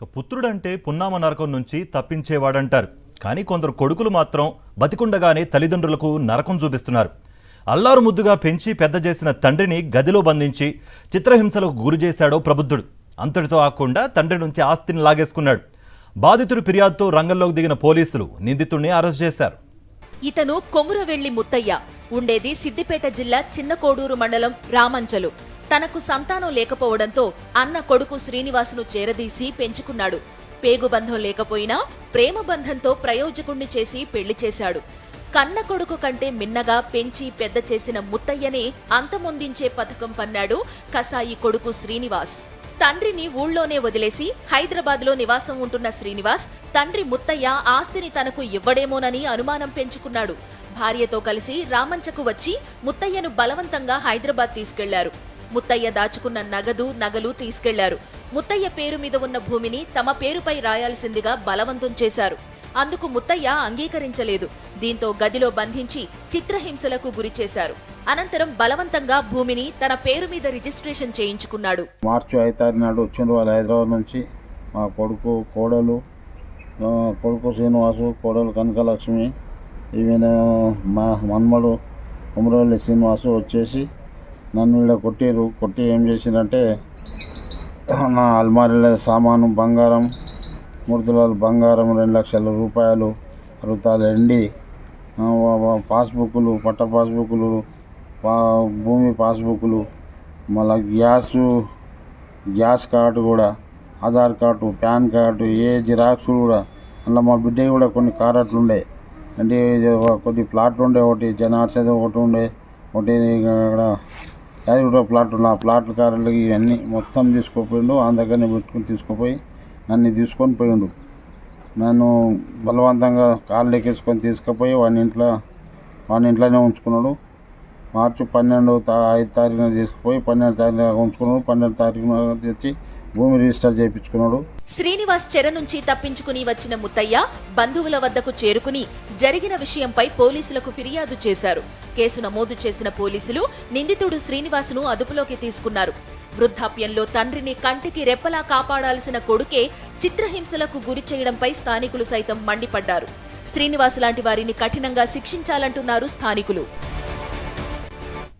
పుత్రుడంటే పున్నామ నరకం నుంచి తప్పించేవాడంటారు. కానీ కొందరు కొడుకులు మాత్రం బతికుండగానే తల్లిదండ్రులకు నరకం చూపిస్తున్నారు. అల్లారు ముద్దుగా పెంచి పెద్ద చేసిన తండ్రిని గదిలో బంధించి చిత్రహింసలకు గురి చేశాడో ప్రబుద్ధుడు. అంతటితో ఆకుండా తండ్రి నుంచి ఆస్తిని లాగేసుకున్నాడు. బాధితుడి ఫిర్యాదుతో రంగంలోకి దిగిన పోలీసులు నిందితుడిని అరెస్ట్ చేశారు. ఇతను కొమురవెల్లి ముత్తయ్య. ఉండేది సిద్దిపేట జిల్లా చిన్నకోడూరు మండలం రామంచలు. తనకు సంతానం లేకపోవడంతో అన్న కొడుకు శ్రీనివాసును చేరదీసి పెంచుకున్నాడు. పేగుబంధం లేకపోయినా ప్రేమబంధంతో ప్రయోజకుణ్ణి చేసి పెళ్లి చేశాడు. కన్న కొడుకు కంటే మిన్నగా పెంచి పెద్ద చేసిన ముత్తయ్యనే అంతమొందించే పథకం పన్నాడు కసాయి కొడుకు శ్రీనివాస్. తండ్రిని ఊళ్ళోనే వదిలేసి హైదరాబాద్లో నివాసం ఉంటున్న శ్రీనివాస్ తండ్రి ముత్తయ్య ఆస్తిని తనకు ఇవ్వడేమోనని అనుమానం పెంచుకున్నాడు. భార్యతో కలిసి రామంచకు వచ్చి ముత్తయ్యను బలవంతంగా హైదరాబాద్ తీసుకెళ్లారు. ముత్తయ్య దాచుకున్న నగలు తీసుకెళ్లారు. ముత్తయ్య పేరు మీద ఉన్న భూమిని తమ పేరుపై రాయాల్సిందిగా బలవంతం చేశారు. అందుకు ముత్తయ్య అంగీకరించలేదు. దీంతో గదిలో బంధించి చిత్రహింసలకు గురి చేశారు. అనంతరం బలవంతంగా భూమిని తన పేరు మీద రిజిస్ట్రేషన్ చేయించుకున్నాడు. మార్చి 5 తారీఖు నాడు వచ్చిండ్రు వాళ్ళు హైదరాబాద్ నుంచి. మా కొడుకు శ్రీనివాసు, కోడలు కనకలక్ష్మి, ఈవెన మా మన్మడు కొమురవెల్లి శ్రీనివాసు వచ్చేసి నన్ను ఇలా కొట్టి ఏం చేసిందంటే నా అల్మారీల సామాను బంగారం 3 తులాల బంగారం, 2 లక్షల రూపాయలు, రూపాయలు ఎండి, పాస్బుక్లు, పట్ట పాస్బుక్లు, భూమి పాస్బుక్లు, మళ్ళీ గ్యాస్ కార్డు కూడా, ఆధార్ కార్డు, పాన్ కార్డు, ఏ జిరాక్స్ కూడా. అందులో మా బిడ్డ కూడా కొన్ని కారట్లు ఉండే, అంటే కొన్ని ప్లాట్లు ఉండే, ఒకటి జనార్స్ ఏదో ఒకటి ఉండే, ఒకటి ఇక్కడ అది కూడా ప్లాట్ ఉండే. ఆ ప్లాట్ల కారట్లకి ఇవన్నీ మొత్తం తీసుకుపోయిండు. ఆ దగ్గరనే పెట్టుకుని తీసుకుపోయి నన్ను తీసుకొని పోయిండు. నన్ను బలవంతంగా కాళ్ళు ఎక్కించుకొని తీసుకుపోయి వాని ఇంట్లోనే ఉంచుకున్నాడు. మార్చి 5 తారీఖున తీసుకుపోయి 12 తారీఖున ఉంచుకున్నాడు. 12 తారీఖున తెచ్చి భూమి రిజిస్టర్ చేయించుకున్నాడు. శ్రీనివాస్ చెర నుంచి తప్పించుకుని వచ్చిన ముత్తయ్య బంధువుల వద్దకు చేరుకుని జరిగిన విషయంపై పోలీసులకు ఫిర్యాదు చేశారు. కేసు నమోదు చేసిన పోలీసులు నిందితుడు శ్రీనివాసును అదుపులోకి తీసుకున్నారు. వృద్ధాప్యంలో తండ్రిని కంటికి రెప్పలా కాపాడాల్సిన కొడుకే చిత్రహింసలకు గురి చేయడంపై స్థానికులు సైతం మండిపడ్డారు. శ్రీనివాస్ లాంటి వారిని కఠినంగా శిక్షించాలంటున్నారు స్థానికులు.